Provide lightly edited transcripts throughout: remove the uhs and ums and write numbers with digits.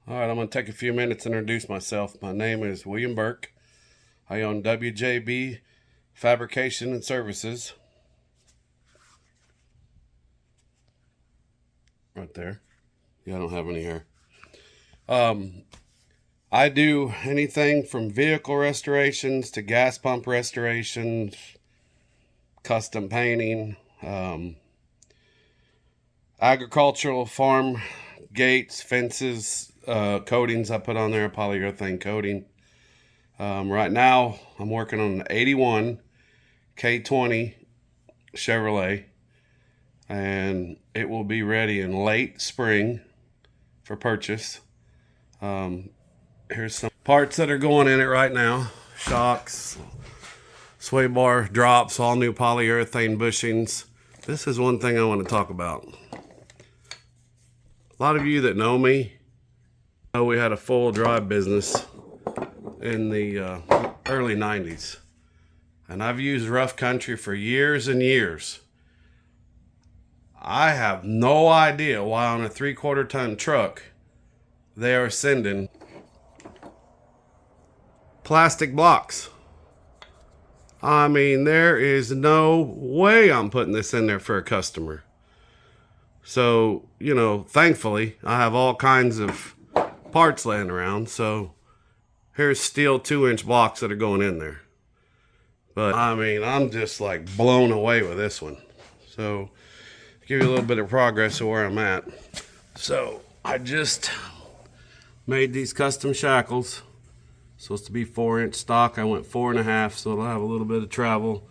All right, I'm going to take a few minutes and introduce myself. My name is William Burke. I own WJB Fabrication and Services. Right there. Yeah, I don't have any hair. I do anything from vehicle restorations to gas pump restorations, custom painting, agricultural farm gates, fences, coatings I put on there, polyurethane coating. Right now, I'm working on an 81 K20 Chevrolet, and it will be ready in late spring for purchase. Here's some parts that are going in it right now. Shocks, sway bar drops, all new polyurethane bushings. This is one thing I want to talk about. A lot of you that know me know we had a full drive business in the early 90s. And I've used Rough Country for years and years. I have no idea why on a 3/4 ton truck they are sending plastic blocks. I mean, there is no way I'm putting this in there for a customer. So, thankfully, I have all kinds of parts laying around. So here's steel 2-inch blocks that are going in there. But I mean, I'm just like blown away with this one. So give you a little bit of progress of where I'm at. So I just made these custom shackles. Supposed to be 4-inch stock. I went 4.5, so it'll have a little bit of travel.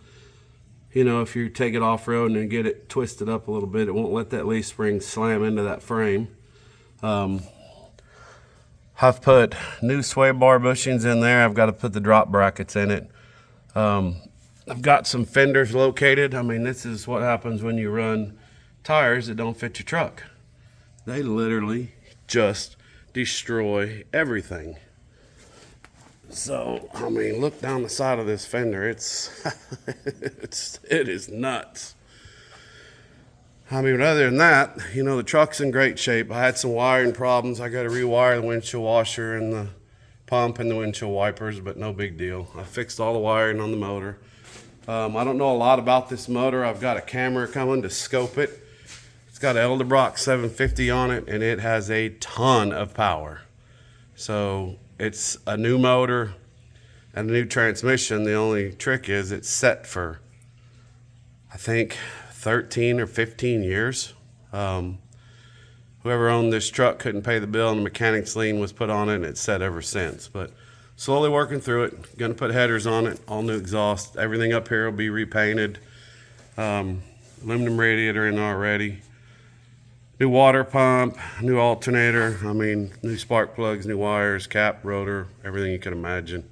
If you take it off-road and get it twisted up a little bit, it won't let that leaf spring slam into that frame. I've put new sway bar bushings in there. I've got to put the drop brackets in it. I've got some fenders located. I mean, this is what happens when you run tires that don't fit your truck. They literally just destroy everything. So, I mean, look down the side of this fender. It is nuts. I mean, other than that, the truck's in great shape. I had some wiring problems. I got to rewire the windshield washer and the pump and the windshield wipers, but no big deal. I fixed all the wiring on the motor. I don't know a lot about this motor. I've got a camera coming to scope it. It's got an Edelbrock 750 on it, and it has a ton of power. So it's a new motor and a new transmission. The only trick is it's set for, I think, 13 or 15 years. Whoever owned this truck couldn't pay the bill, and the mechanic's lien was put on it, and it's set ever since. But slowly working through it. Gonna put headers on it, all new exhaust. Everything up here will be repainted. Aluminum radiator in already. New water pump, new alternator. I mean, new spark plugs, new wires, cap, rotor, everything you can imagine.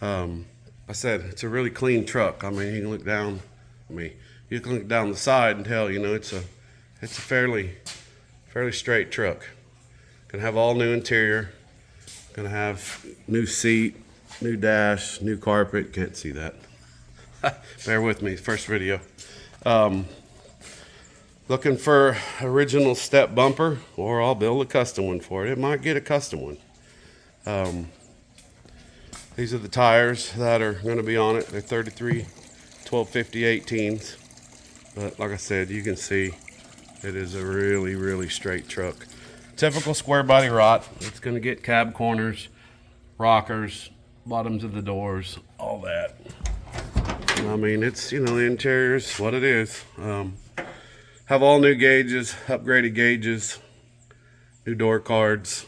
I said, it's a really clean truck. I mean, you can look down. You can look down the side and tell, it's a fairly straight truck. Gonna have all new interior. Gonna have new seat, new dash, new carpet. Can't see that. Bear with me, first video. Looking for original step bumper, or I'll build a custom one for it. It might get a custom one. These are the tires that are going to be on it. They're 33 1250 18s. But like I said, you can see it is a really, really straight truck. Typical square body rot. It's going to get cab corners, rockers, bottoms of the doors, all that. I mean, it's, the interior's what it is. Have all new gauges, upgraded gauges, new door cards.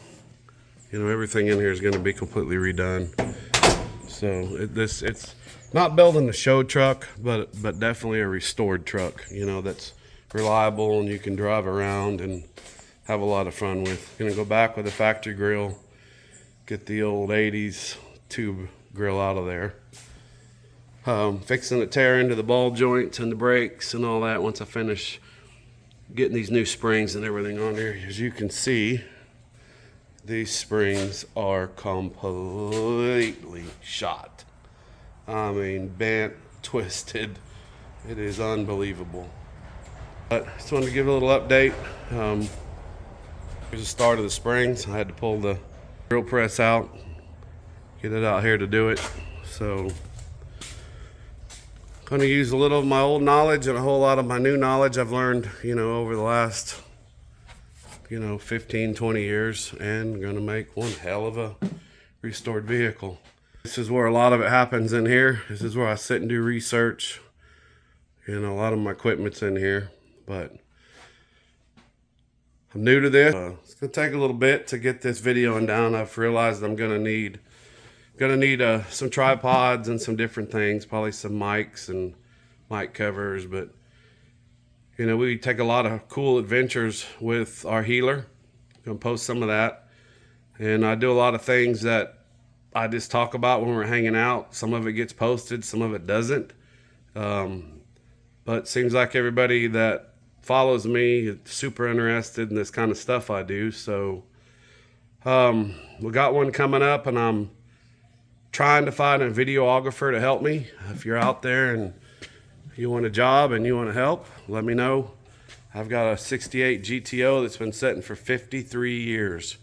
Everything in here is going to be completely redone. So it's not building a show truck, but definitely a restored truck. That's reliable and you can drive around and have a lot of fun with. Gonna go back with a factory grill, get the old 80s tube grill out of there. Fixing to tear into the ball joints and the brakes and all that once I finish getting these new springs and everything on there. As you can see, these springs are completely shot. I mean, bent, twisted. It is unbelievable. But just wanted to give a little update. Here's the start of the springs. I had to pull the drill press out, get it out here to do it. So going to use a little of my old knowledge and a whole lot of my new knowledge I've learned, over the last, 15, 20 years, and going to make one hell of a restored vehicle. This is where a lot of it happens in here. This is where I sit and do research. A lot of my equipment's in here, but I'm new to this. It's going to take a little bit to get this videoing down. I've realized I'm going to need some tripods and some different things, probably some mics and mic covers, but we take a lot of cool adventures with our healer. I'm gonna post some of that, and I do a lot of things that I just talk about when we're hanging out. Some of it gets posted, some of it doesn't, but it seems like everybody that follows me is super interested in this kind of stuff I do. So we got one coming up, and I'm trying to find a videographer to help me. If you're out there and you want a job and you want to help, let me know. I've got a 68 GTO that's been sitting for 53 years,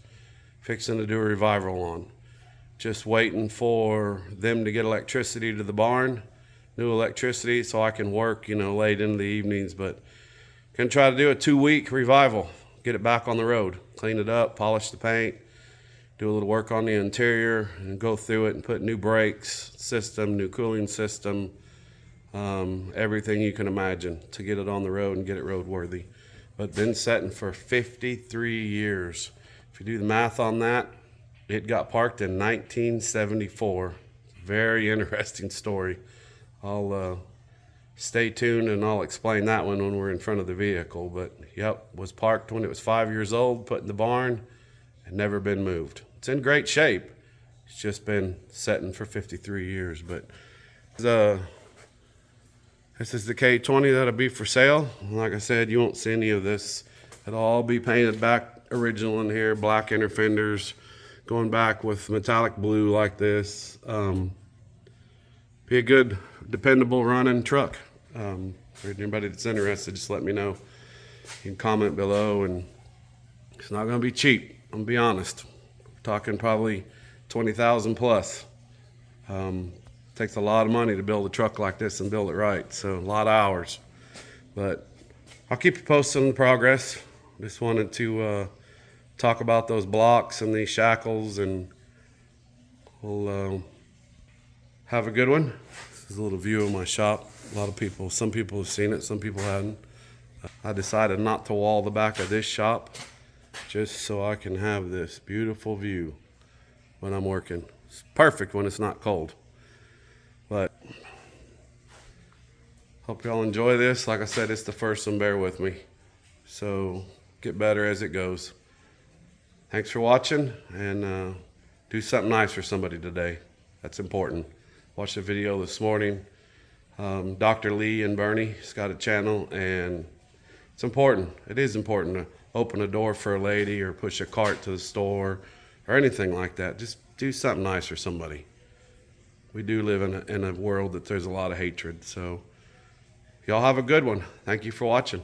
fixing to do a revival on. Just waiting for them to get electricity to the barn, new electricity, so I can work, late into the evenings. But gonna try to do a 2-week revival, get it back on the road, clean it up, polish the paint, do a little work on the interior, and go through it and put new brakes system, new cooling system, everything you can imagine to get it on the road and get it roadworthy. But been setting for 53 years. If you do the math on that, it got parked in 1974. Very interesting story. I'll stay tuned and I'll explain that one when we're in front of the vehicle. But yep, was parked when it was 5 years old, put in the barn, and never been moved. It's in great shape. It's just been setting for 53 years. But this is the K20 that'll be for sale. Like I said, you won't see any of this. It'll all be painted back original in here, black inner fenders, going back with metallic blue like this. Be a good, dependable running truck. For anybody that's interested, just let me know. You can comment below, and it's not gonna be cheap. I'm gonna be honest. We're talking probably 20,000 plus. Takes a lot of money to build a truck like this and build it right, so a lot of hours. But I'll keep you posted on the progress. Just wanted to talk about those blocks and these shackles, and we'll have a good one. This is a little view of my shop. Some people have seen it, some people hadn't. I decided not to wall the back of this shop just so I can have this beautiful view when I'm working. It's perfect when it's not cold. But hope y'all enjoy this. Like I said, it's the first one, bear with me. So get better as it goes. Thanks for watching, and do something nice for somebody today. That's important. Watched the video this morning. Dr. Lee and Bernie's got a channel, and it's important. It is important to open a door for a lady or push a cart to the store or anything like that. Just do something nice for somebody. We do live in a world that there's a lot of hatred. So y'all have a good one. Thank you for watching.